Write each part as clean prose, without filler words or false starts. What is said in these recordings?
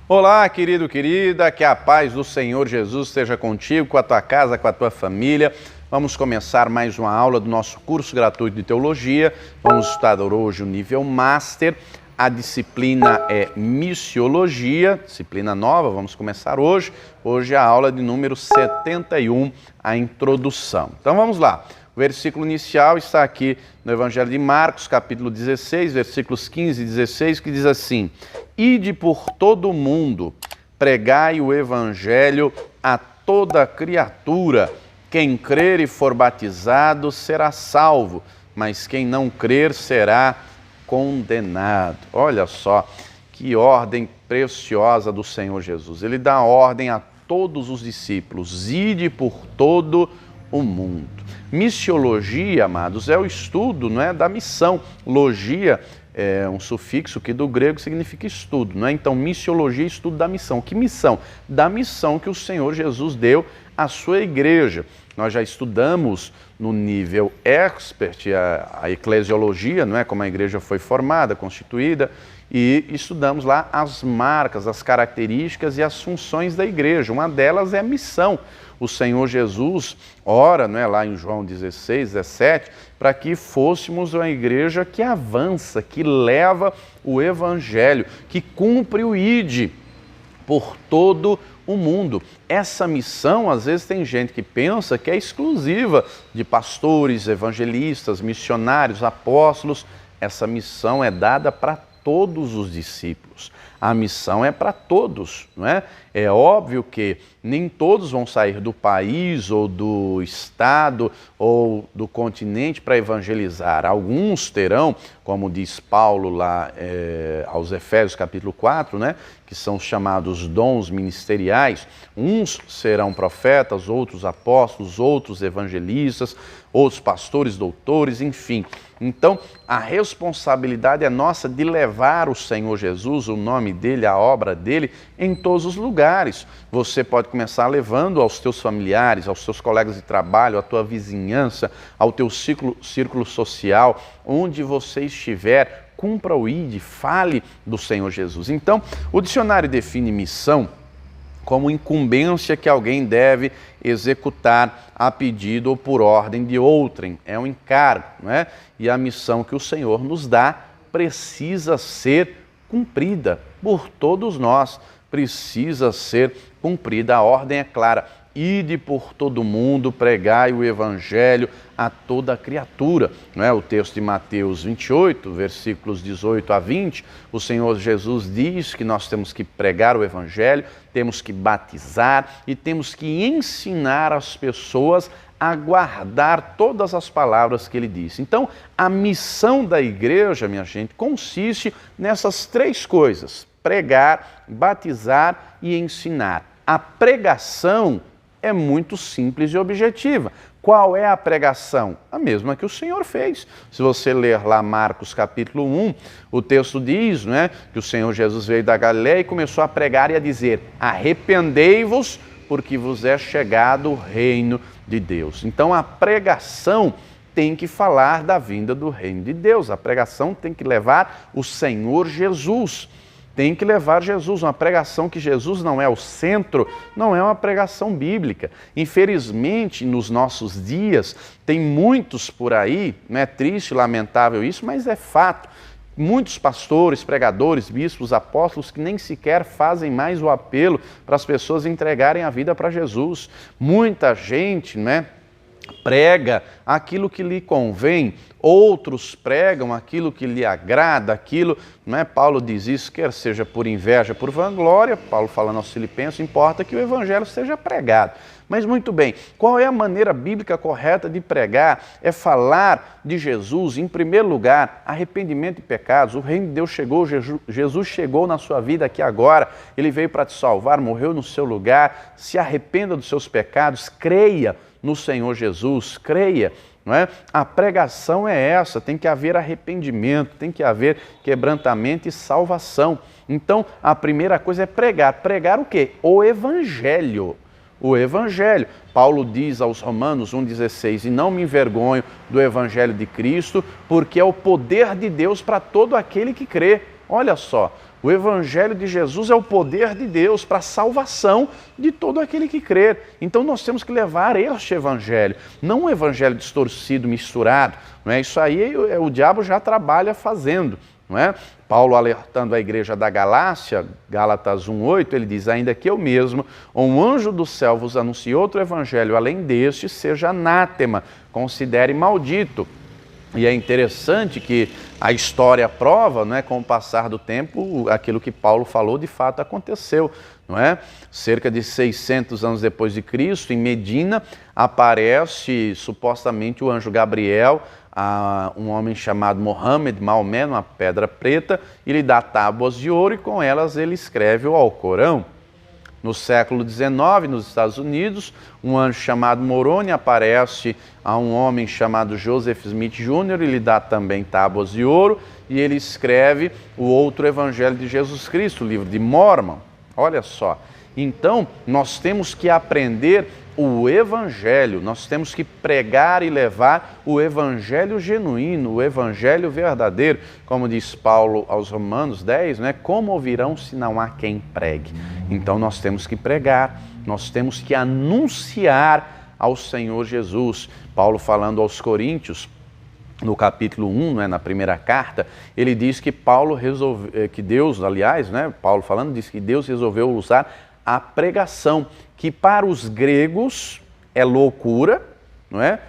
Olá, querido, querida, que a paz do Senhor Jesus esteja contigo, com a tua casa, com a tua família. Vamos começar mais uma aula do nosso curso gratuito de Teologia. Vamos estudar hoje o nível Master. A disciplina é Missiologia, disciplina nova, vamos começar hoje. Hoje é a aula de número 71, a introdução. Então vamos lá. O versículo inicial está aqui no Evangelho de Marcos, capítulo 16, versículos 15 e 16, que diz assim: Ide por todo o mundo, pregai o Evangelho a toda criatura. Quem crer e for batizado será salvo, mas quem não crer será condenado. Olha só que ordem preciosa do Senhor Jesus. Ele dá ordem a todos os discípulos: ide por todo o mundo. Missiologia, amados, é o estudo, não é, da missão. Logia é um sufixo que do grego significa estudo, não é? Então, missiologia é estudo da missão. Que missão? Da missão que o Senhor Jesus deu à sua igreja. Nós já estudamos no nível expert a eclesiologia, não é? Como a igreja foi formada, constituída, e estudamos lá as marcas, as características e as funções da igreja. Uma delas é a missão. O Senhor Jesus ora, não é, lá em João 16, 17, para que fôssemos uma igreja que avança, que leva o Evangelho, que cumpre o ide por todo o mundo. Essa missão, às vezes tem gente que pensa que é exclusiva de pastores, evangelistas, missionários, apóstolos. Essa missão é dada para todos os discípulos. A missão é para todos, não é? É óbvio que nem todos vão sair do país ou do estado ou do continente para evangelizar. Alguns terão, como diz Paulo lá aos Efésios capítulo 4, né? Que são os chamados dons ministeriais. Uns serão profetas, outros apóstolos, outros evangelistas, outros pastores, doutores, enfim. Então, a responsabilidade é nossa de levar o Senhor Jesus, o nome dele, a obra dele, em todos os lugares. Você pode começar levando aos teus familiares, aos teus colegas de trabalho, à tua vizinhança, ao teu círculo social, onde você estiver, cumpra o ide, fale do Senhor Jesus. Então, o dicionário define missão como incumbência que alguém deve executar a pedido ou por ordem de outrem. É um encargo, não é? E a missão que o Senhor nos dá precisa ser cumprida por todos nós. Precisa ser cumprida. A ordem é clara: ide por todo mundo, pregai o Evangelho a toda criatura. Não é? O texto de Mateus 28, versículos 18 a 20, o Senhor Jesus diz que nós temos que pregar o Evangelho, temos que batizar e temos que ensinar as pessoas a guardar todas as palavras que ele disse. Então, a missão da igreja, minha gente, consiste nessas três coisas: pregar, batizar e ensinar. A pregação é muito simples e objetiva. Qual é a pregação? A mesma que o Senhor fez. Se você ler lá Marcos capítulo 1, o texto diz, né, que o Senhor Jesus veio da Galileia e começou a pregar e a dizer: arrependei-vos, porque vos é chegado o reino de Deus. Então a pregação tem que falar da vinda do reino de Deus. A pregação tem que levar o Senhor Jesus. Tem que levar Jesus. Uma pregação que Jesus não é o centro, não é uma pregação bíblica. Infelizmente, nos nossos dias, tem muitos por aí, não é triste, lamentável isso, mas é fato. Muitos pastores, pregadores, bispos, apóstolos que nem sequer fazem mais o apelo para as pessoas entregarem a vida para Jesus. Muita gente, né, prega aquilo que lhe convém, outros pregam aquilo que lhe agrada, aquilo, não é? Paulo diz isso, quer seja por inveja, por vanglória. Paulo falando aos Filipenses, importa que o evangelho seja pregado. Mas muito bem, qual é a maneira bíblica correta de pregar? É falar de Jesus, em primeiro lugar, arrependimento de pecados. O reino de Deus chegou, Jesus chegou na sua vida aqui agora, ele veio para te salvar, morreu no seu lugar. Se arrependa dos seus pecados, creia no Senhor Jesus, creia, não é? A pregação é essa, tem que haver arrependimento, tem que haver quebrantamento e salvação. Então, a primeira coisa é pregar. Pregar o quê? O Evangelho. O Evangelho. Paulo diz aos Romanos 1,16: e não me envergonho do Evangelho de Cristo, porque é o poder de Deus para todo aquele que crê. Olha só, O Evangelho de Jesus é o poder de Deus para a salvação de todo aquele que crer. Então nós temos que levar este Evangelho, não um Evangelho distorcido, misturado. Não é? Isso aí o diabo já trabalha fazendo. Não é? Paulo alertando a igreja da Galácia, Gálatas 1,8, ele diz: ainda que eu mesmo, ou um anjo do céu vos anuncie outro evangelho além deste, seja anátema, considere maldito. E é interessante que a história prova, não é, com o passar do tempo, aquilo que Paulo falou de fato aconteceu. Não é? Cerca de 600 anos depois de Cristo, em Medina, aparece supostamente o anjo Gabriel a um homem chamado Mohammed, Maomé, uma pedra preta, e lhe dá tábuas de ouro e com elas ele escreve o Alcorão. No século XIX, nos Estados Unidos, um anjo chamado Moroni aparece a um homem chamado Joseph Smith Jr. e lhe dá também tábuas de ouro e ele escreve o outro Evangelho de Jesus Cristo, o livro de Mormon. Olha só, então nós temos que aprender o Evangelho, nós temos que pregar e levar o Evangelho genuíno, o Evangelho verdadeiro, como diz Paulo aos Romanos 10, né? Como ouvirão se não há quem pregue? Então nós temos que pregar, nós temos que anunciar ao Senhor Jesus. Paulo falando aos Coríntios, no capítulo 1, né, na primeira carta, ele diz que Deus, aliás, né, Paulo falando, diz que Deus resolveu usar a pregação, que para os gregos é loucura, não é?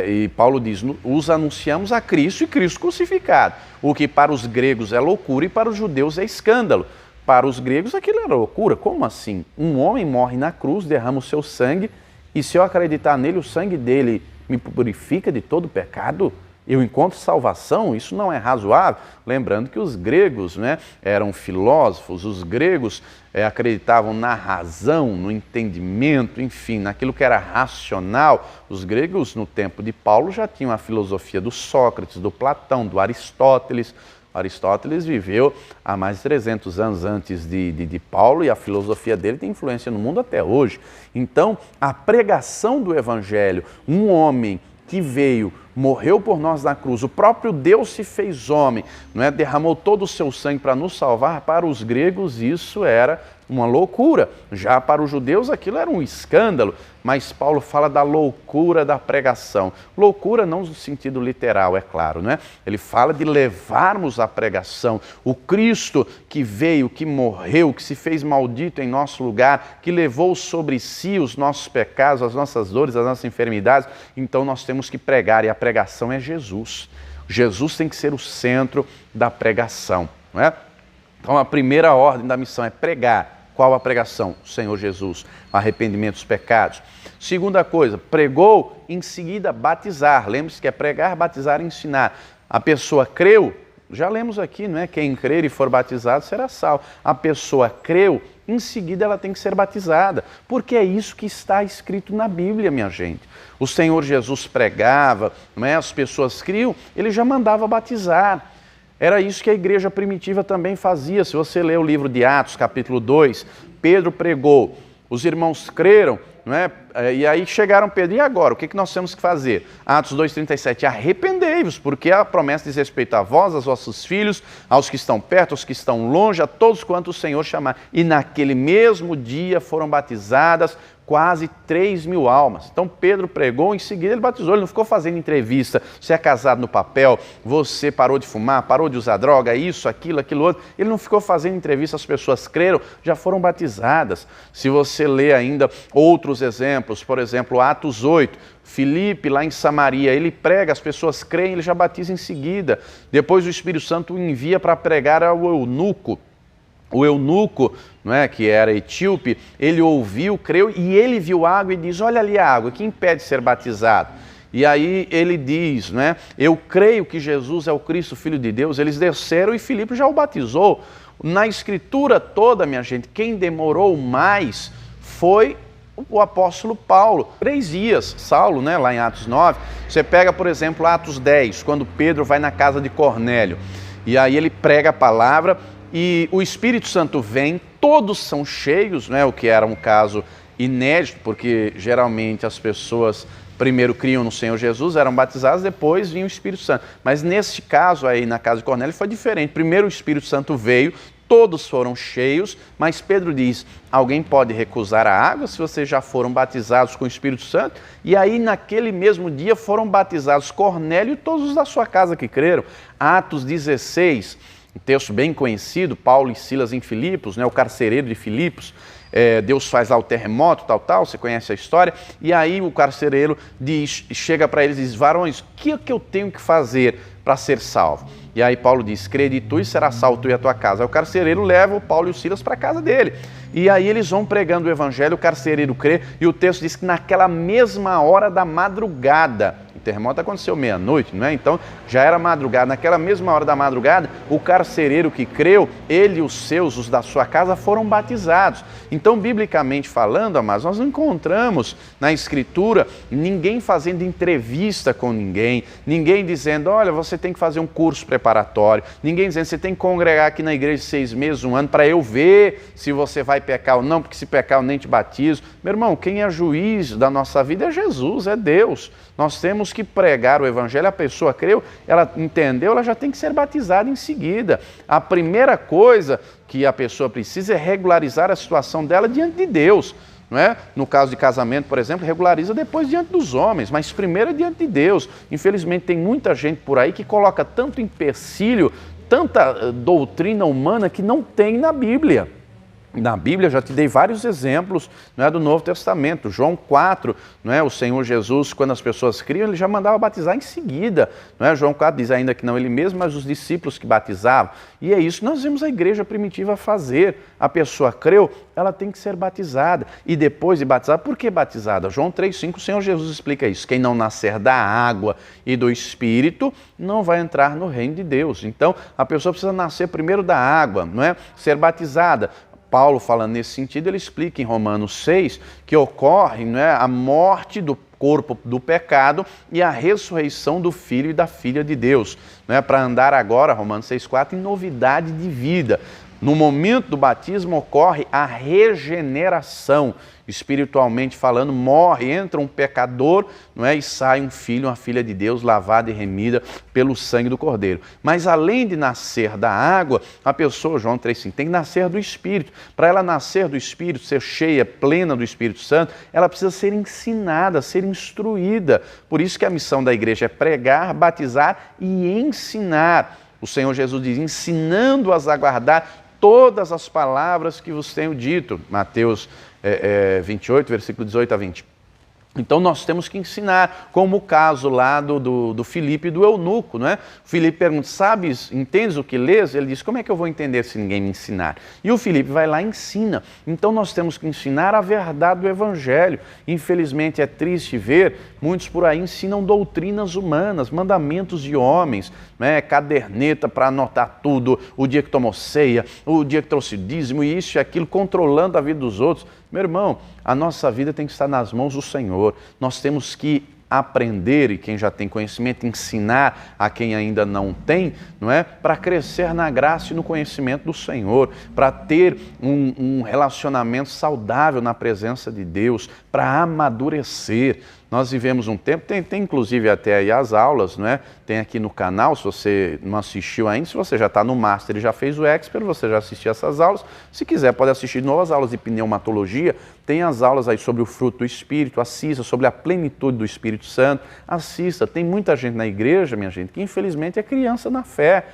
E Paulo diz, os anunciamos a Cristo e Cristo crucificado, o que para os gregos é loucura e para os judeus é escândalo. Para os gregos aquilo era loucura, como assim? Um homem morre na cruz, derrama o seu sangue e se eu acreditar nele, o sangue dele me purifica de todo pecado? Eu encontro salvação? Isso não é razoável. Lembrando que os gregos, né, eram filósofos, os gregos acreditavam na razão, no entendimento, enfim, naquilo que era racional. Os gregos, no tempo de Paulo, já tinham a filosofia do Sócrates, do Platão, do Aristóteles. Aristóteles viveu há mais de 300 anos antes de Paulo e a filosofia dele tem influência no mundo até hoje. Então, a pregação do Evangelho, um homem que veio, morreu por nós na cruz, o próprio Deus se fez homem, não é? Derramou todo o seu sangue para nos salvar. Para os gregos isso era uma loucura, já para os judeus aquilo era um escândalo, mas Paulo fala da loucura da pregação. Loucura não no sentido literal, é claro, não é? Ele fala de levarmos a pregação, o Cristo que veio, que morreu, que se fez maldito em nosso lugar, que levou sobre si os nossos pecados, as nossas dores, as nossas enfermidades. Então nós temos que pregar e a pregação é Jesus. Jesus tem que ser o centro da pregação, não é? Então a primeira ordem da missão é pregar. Qual a pregação? O Senhor Jesus, arrependimento dos pecados. Segunda coisa, pregou, em seguida batizar. Lembre-se que é pregar, batizar e ensinar. A pessoa creu, já lemos aqui, não é? Quem crer e for batizado será salvo. A pessoa creu, em seguida ela tem que ser batizada, porque é isso que está escrito na Bíblia, minha gente. O Senhor Jesus pregava, não é? As pessoas criam, ele já mandava batizar. Era isso que a igreja primitiva também fazia. Se você ler o livro de Atos, capítulo 2, Pedro pregou, os irmãos creram, não é? E aí chegaram Pedro, e agora? O que nós temos que fazer? Atos 2,37, arrependei-vos, porque a promessa diz respeito a vós, aos vossos filhos, aos que estão perto, aos que estão longe, a todos quanto o Senhor chamar. E naquele mesmo dia foram batizadas quase 3.000 almas. Então Pedro pregou, em seguida ele batizou, ele não ficou fazendo entrevista, você é casado no papel, você parou de fumar, parou de usar droga, isso, aquilo, aquilo outro. Ele não ficou fazendo entrevista, as pessoas creram, já foram batizadas. Se você lê ainda outros exemplos, por exemplo, Atos 8, Filipe lá em Samaria, ele prega, as pessoas creem, ele já batiza em seguida. Depois o Espírito Santo o envia para pregar ao eunuco. O eunuco, não é, que era etíope, ele ouviu, creu e ele viu água e diz, olha ali a água, que impede de ser batizado? E aí ele diz, né, eu creio que Jesus é o Cristo, Filho de Deus. Eles desceram e Filipe já o batizou. Na escritura toda, minha gente, quem demorou mais foi o apóstolo Paulo. 3 dias, Saulo, né, lá em Atos 9. Você pega, por exemplo, Atos 10, quando Pedro vai na casa de Cornélio. E aí ele prega a palavra e o Espírito Santo vem, todos são cheios, né, o que era um caso inédito, porque geralmente as pessoas primeiro criam no Senhor Jesus, eram batizadas, depois vinha o Espírito Santo. Mas nesse caso aí, na casa de Cornélio, foi diferente. Primeiro o Espírito Santo veio, Todos foram cheios, mas Pedro diz, alguém pode recusar a água se vocês já foram batizados com o Espírito Santo? E aí naquele mesmo dia foram batizados Cornélio e todos os da sua casa que creram. Atos 16, um texto bem conhecido, Paulo e Silas em Filipos, o carcereiro de Filipos, Deus faz lá o terremoto, tal, você conhece a história, e aí o carcereiro chega para eles e diz, varões, o que eu tenho que fazer para ser salvo? E aí Paulo diz, crede tu e será salvo tu e a tua casa. Aí o carcereiro leva o Paulo e o Silas para a casa dele. E aí eles vão pregando o evangelho, o carcereiro crê, e o texto diz que naquela mesma hora da madrugada, o terremoto aconteceu meia-noite, não é? Então já era madrugada, naquela mesma hora da madrugada, o carcereiro que creu, ele e os seus, os da sua casa, foram batizados. Então, biblicamente falando, amados, nós não encontramos na Escritura ninguém fazendo entrevista com ninguém, ninguém dizendo, olha, você tem que fazer um curso preparatório, ninguém dizendo, você tem que congregar aqui na igreja 6 meses, 1 ano, para eu ver se você vai pecar ou não, porque se pecar eu nem te batizo. Meu irmão, quem é juiz da nossa vida é Jesus, é Deus. Nós temos que pregar o evangelho, a pessoa creu, ela entendeu, ela já tem que ser batizada em seguida. A primeira coisa que a pessoa precisa é regularizar a situação dela diante de Deus. Não é? No caso de casamento, por exemplo, regulariza depois diante dos homens, mas primeiro é diante de Deus. Infelizmente tem muita gente por aí que coloca tanto empecilho, tanta doutrina humana que não tem na Bíblia. Na Bíblia, já te dei vários exemplos, do Novo Testamento. João 4, o Senhor Jesus, quando as pessoas criam, ele já mandava batizar em seguida. João 4 diz ainda que não ele mesmo, mas os discípulos que batizavam. E é isso que nós vemos a igreja primitiva fazer. A pessoa creu, ela tem que ser batizada. E depois de batizada, por que batizada? João 3,5, o Senhor Jesus explica isso. Quem não nascer da água e do Espírito, não vai entrar no reino de Deus. Então, a pessoa precisa nascer primeiro da água, ser batizada. Paulo, falando nesse sentido, ele explica em Romanos 6 que ocorre a morte do corpo do pecado e a ressurreição do Filho e da Filha de Deus, para andar agora, Romanos 6,4, em novidade de vida. No momento do batismo ocorre a regeneração, espiritualmente falando, morre, entra um pecador, e sai um filho, uma filha de Deus, lavada e remida pelo sangue do Cordeiro. Mas além de nascer da água, a pessoa, João 3,5, tem que nascer do Espírito. Para ela nascer do Espírito, ser cheia, plena do Espírito Santo, ela precisa ser ensinada, ser instruída. Por isso que a missão da igreja é pregar, batizar e ensinar. O Senhor Jesus diz, ensinando-as a guardar todas as palavras que vos tenho dito. Mateus 28, versículo 18 a 20. Então nós temos que ensinar, como o caso lá do Filipe e do eunuco, O Filipe pergunta, sabes, entendes o que lês? Ele diz, como é que eu vou entender se ninguém me ensinar? E o Filipe vai lá e ensina. Então nós temos que ensinar a verdade do Evangelho. Infelizmente é triste ver, muitos por aí ensinam doutrinas humanas, mandamentos de homens, caderneta para anotar tudo, o dia que tomou ceia, o dia que trouxe dízimo, isso e aquilo, controlando a vida dos outros. Meu irmão, a nossa vida tem que estar nas mãos do Senhor. Nós temos que aprender, e quem já tem conhecimento, ensinar a quem ainda não tem, para crescer na graça e no conhecimento do Senhor, para ter um relacionamento saudável na presença de Deus, para amadurecer. Nós vivemos um tempo, tem inclusive até aí as aulas, Tem aqui no canal, se você não assistiu ainda, se você já está no Master e já fez o Expert, você já assistiu essas aulas. Se quiser, pode assistir de novo as aulas de pneumatologia. Tem as aulas aí sobre o fruto do Espírito, assista, sobre a plenitude do Espírito Santo, assista. Tem muita gente na igreja, minha gente, que infelizmente é criança na fé.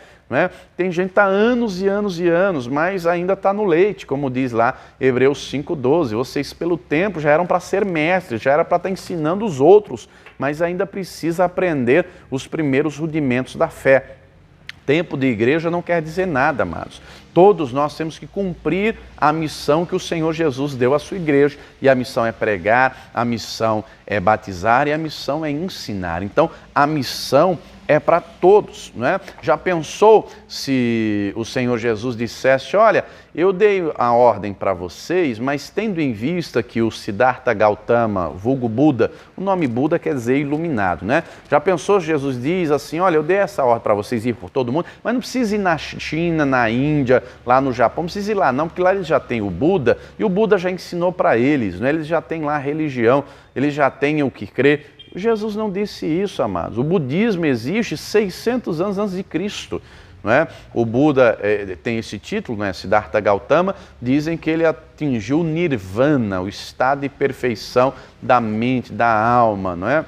Tem gente que está anos e anos e anos, mas ainda está no leite, como diz lá Hebreus 5,12. Vocês pelo tempo já eram para ser mestres, já era para estar ensinando os outros, mas ainda precisa aprender os primeiros rudimentos da fé. Tempo de igreja não quer dizer nada, amados. Todos nós temos que cumprir a missão que o Senhor Jesus deu à sua igreja. E a missão é pregar, a missão é batizar e a missão é ensinar. Então, a missão é para todos, Já pensou se o Senhor Jesus dissesse, olha, eu dei a ordem para vocês, mas tendo em vista que o Siddhartha Gautama, vulgo Buda, o nome Buda quer dizer iluminado, Já pensou, Jesus diz assim, olha, eu dei essa ordem para vocês ir por todo mundo, mas não precisa ir na China, na Índia, lá no Japão, não precisa ir lá não, porque lá eles já têm o Buda, e o Buda já ensinou para eles, Eles já têm lá a religião, eles já têm o que crer. Jesus não disse isso, amados. O budismo existe 600 anos antes de Cristo. não é? O Buda tem esse título, né? Siddhartha Gautama, dizem que ele atingiu o nirvana, o estado de perfeição da mente, da alma, não é?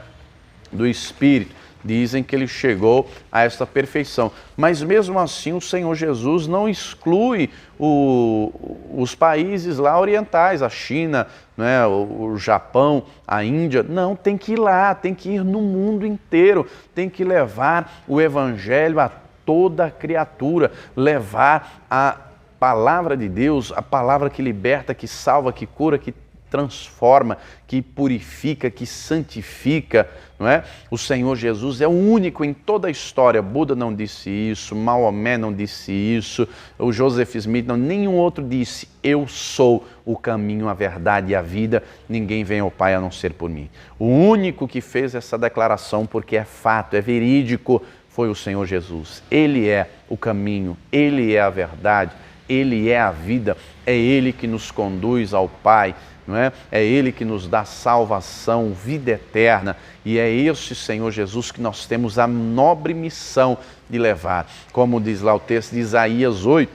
Do espírito. Dizem que ele chegou a essa perfeição. Mas mesmo assim o Senhor Jesus não exclui os países lá orientais, a China, né, o Japão, a Índia. Não, tem que ir lá, tem que ir no mundo inteiro, tem que levar o Evangelho a toda criatura, levar a palavra de Deus, a palavra que liberta, que salva, que cura, que transforma, que purifica, que santifica, não é? O Senhor Jesus é o único em toda a história. Buda não disse isso, Maomé não disse isso, o Joseph Smith não, nenhum outro disse: eu sou o caminho, a verdade e a vida, ninguém vem ao Pai a não ser por mim. O único que fez essa declaração, porque é fato, é verídico, foi o Senhor Jesus. Ele é o caminho, Ele é a verdade, Ele é a vida, é Ele que nos conduz ao Pai, não é? É Ele que nos dá salvação, vida eterna, e é esse Senhor Jesus que nós temos a nobre missão de levar. Como diz lá o texto de Isaías 8,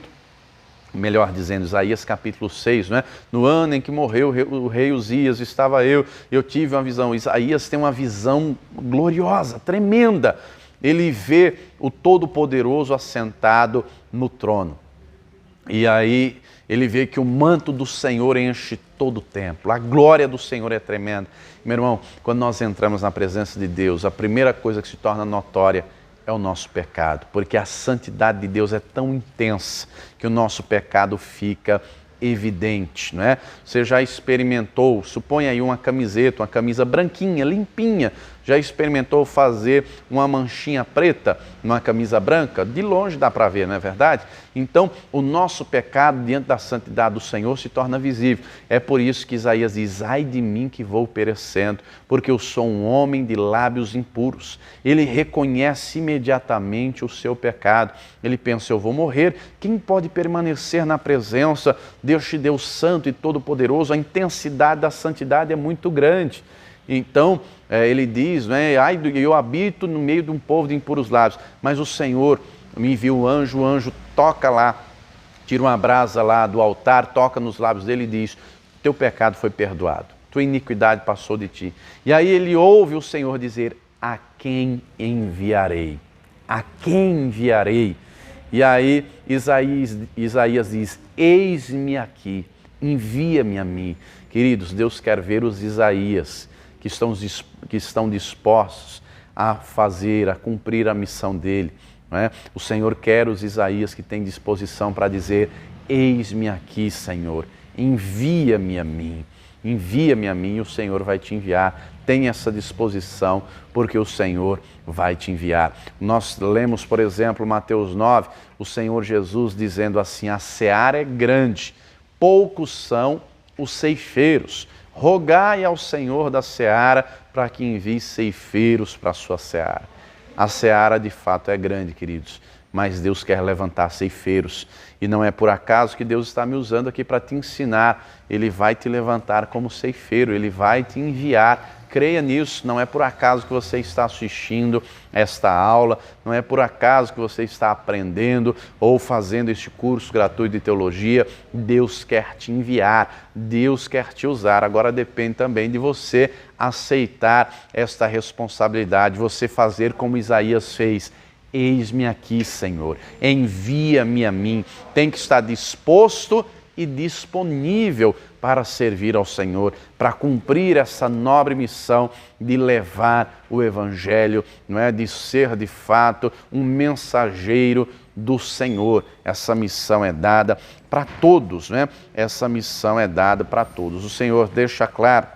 melhor dizendo, Isaías capítulo 6, não é? No ano em que morreu o rei Uzias, estava eu tive uma visão. Isaías tem uma visão gloriosa, tremenda. Ele vê o Todo-Poderoso assentado no trono. E aí ele vê que o manto do Senhor enche todo o templo. A glória do Senhor é tremenda. Meu irmão, quando nós entramos na presença de Deus, a primeira coisa que se torna notória é o nosso pecado, porque a santidade de Deus é tão intensa que o nosso pecado fica evidente, não é? Você já experimentou, suponha aí uma camiseta, uma camisa branquinha, limpinha, já experimentou fazer uma manchinha preta numa camisa branca? De longe dá para ver, não é verdade? Então, o nosso pecado diante da santidade do Senhor se torna visível. É por isso que Isaías diz: ai de mim que vou perecendo, porque eu sou um homem de lábios impuros. Ele reconhece imediatamente o seu pecado. Ele pensa: eu vou morrer, quem pode permanecer na presença? Deus te deu santo e todo-poderoso, a intensidade da santidade é muito grande. Então, ele diz, né, ai, eu habito no meio de um povo de impuros lábios, mas o Senhor me enviou o anjo toca lá, tira uma brasa lá do altar, toca nos lábios dele e diz: teu pecado foi perdoado, tua iniquidade passou de ti. E aí ele ouve o Senhor dizer: a quem enviarei? A quem enviarei? E aí Isaías diz: eis-me aqui, envia-me a mim. Queridos, Deus quer ver os Isaías que estão dispostos a fazer, a cumprir a missão dele, não é? O Senhor quer os Isaías que têm disposição para dizer: eis-me aqui, Senhor, envia-me a mim. Envia-me a mim, o Senhor vai te enviar. Tenha essa disposição, porque o Senhor vai te enviar. Nós lemos, por exemplo, Mateus 9, o Senhor Jesus dizendo assim: a seara é grande, poucos são os ceifeiros. Rogai ao Senhor da seara para que envie ceifeiros para a sua seara. A seara de fato é grande, queridos, mas Deus quer levantar ceifeiros. E não é por acaso que Deus está me usando aqui para te ensinar. Ele vai te levantar como ceifeiro, Ele vai te enviar. Creia nisso, não é por acaso que você está assistindo esta aula, não é por acaso que você está aprendendo ou fazendo este curso gratuito de teologia. Deus quer te enviar, Deus quer te usar. Agora depende também de você aceitar esta responsabilidade, você fazer como Isaías fez: eis-me aqui, Senhor, envia-me a mim. Tem que estar disposto e disponível para servir ao Senhor, para cumprir essa nobre missão de levar o Evangelho, não é? De ser de fato um mensageiro do Senhor. Essa missão é dada para todos, né? Essa missão é dada para todos. O Senhor deixa claro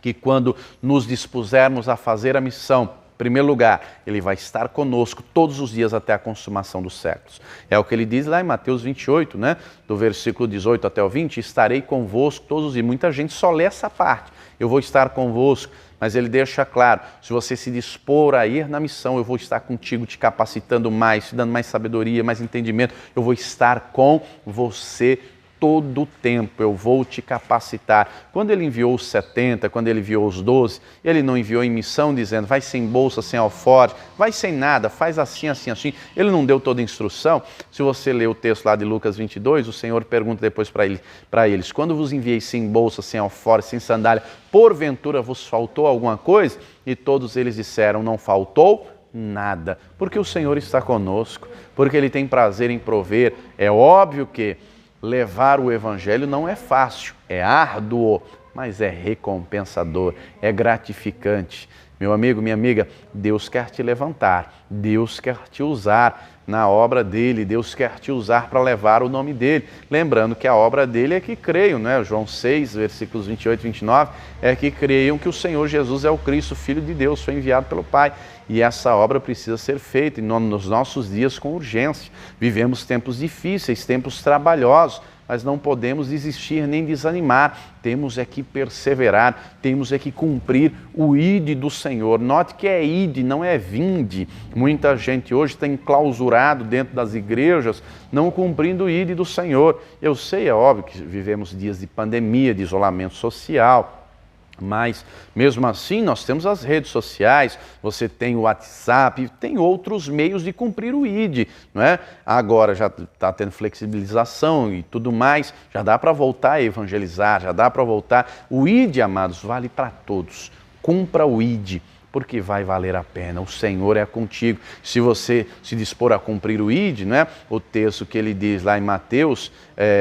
que quando nos dispusermos a fazer a missão, em primeiro lugar, Ele vai estar conosco todos os dias até a consumação dos séculos. É o que Ele diz lá em Mateus 28, né? Do versículo 18 até o 20, estarei convosco todos os dias. Muita gente só lê essa parte: eu vou estar convosco. Mas Ele deixa claro: se você se dispor a ir na missão, eu vou estar contigo, te capacitando mais, te dando mais sabedoria, mais entendimento. Eu vou estar com você todo o tempo eu vou te capacitar. Quando ele enviou os 70, quando ele enviou os 12, ele não enviou em missão dizendo, vai sem bolsa, sem alforje, vai sem nada, faz assim, assim, assim. Ele não deu toda a instrução. Se você ler o texto lá de Lucas 22, o Senhor pergunta depois para eles, quando vos enviei sem bolsa, sem alforje, sem sandália, porventura vos faltou alguma coisa? E todos eles disseram, não faltou nada, porque o Senhor está conosco, porque Ele tem prazer em prover. É óbvio que levar o Evangelho não é fácil, é árduo, mas é recompensador, é gratificante. Meu amigo, minha amiga, Deus quer te levantar, Deus quer te usar na obra dEle, Deus quer te usar para levar o nome dEle. Lembrando que a obra dEle é que creiam, né? João 6, versículos 28 e 29, é que creiam que o Senhor Jesus é o Cristo, Filho de Deus, foi enviado pelo Pai. E essa obra precisa ser feita nos nossos dias com urgência. Vivemos tempos difíceis, tempos trabalhosos, mas não podemos desistir nem desanimar. Temos é que perseverar, temos é que cumprir o ide do Senhor. Note que é ide, não é vinde. Muita gente hoje está enclausurado dentro das igrejas, não cumprindo o ide do Senhor. Eu sei, é óbvio que vivemos dias de pandemia, de isolamento social, mas, mesmo assim, nós temos as redes sociais, você tem o WhatsApp, tem outros meios de cumprir o ID, não é? Agora já está tendo flexibilização e tudo mais, já dá para voltar a evangelizar, já dá para voltar. O ID, amados, vale para todos. Cumpra o ID, porque vai valer a pena, o Senhor é contigo. Se você se dispor a cumprir o ID, não é? O texto que ele diz lá em Mateus,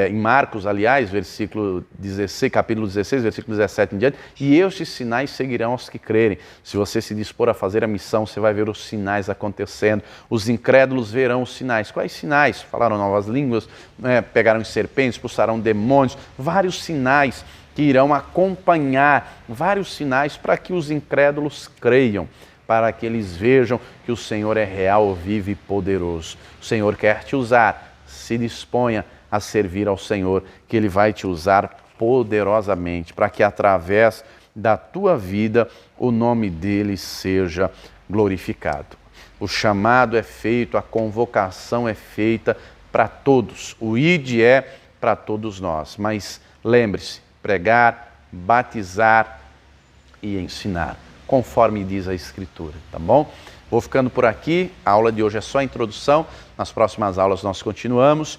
em Marcos, aliás, versículo 16, capítulo 16, versículo 17 em diante, e estes sinais seguirão aos que crerem. Se você se dispor a fazer a missão, você vai ver os sinais acontecendo, os incrédulos verão os sinais. Quais sinais? Falaram novas línguas, pegaram serpentes, expulsaram demônios, vários sinais que irão acompanhar, vários sinais para que os incrédulos creiam, para que eles vejam que o Senhor é real, vivo e poderoso. O Senhor quer te usar, se disponha a servir ao Senhor, que Ele vai te usar poderosamente, para que através da tua vida o nome dEle seja glorificado. O chamado é feito, a convocação é feita para todos, o ID é para todos nós, mas lembre-se, pregar, batizar e ensinar, conforme diz a Escritura, tá bom? Vou ficando por aqui, a aula de hoje é só a introdução, nas próximas aulas nós continuamos,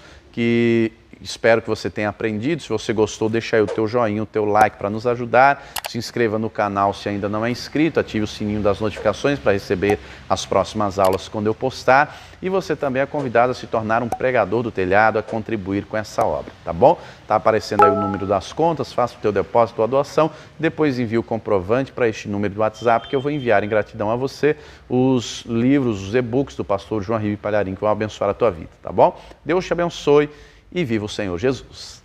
espero que você tenha aprendido. Se você gostou, deixa aí o teu joinha, o teu like para nos ajudar. Se inscreva no canal se ainda não é inscrito, ative o sininho das notificações para receber as próximas aulas quando eu postar. E você também é convidado a se tornar um pregador do telhado, a contribuir com essa obra, tá bom? Está aparecendo aí o número das contas, faça o teu depósito ou a doação, depois envie o comprovante para este número do WhatsApp que eu vou enviar em gratidão a você os livros, os e-books do pastor João Ribe Palharim que vão abençoar a tua vida, tá bom? Deus te abençoe e viva o Senhor Jesus.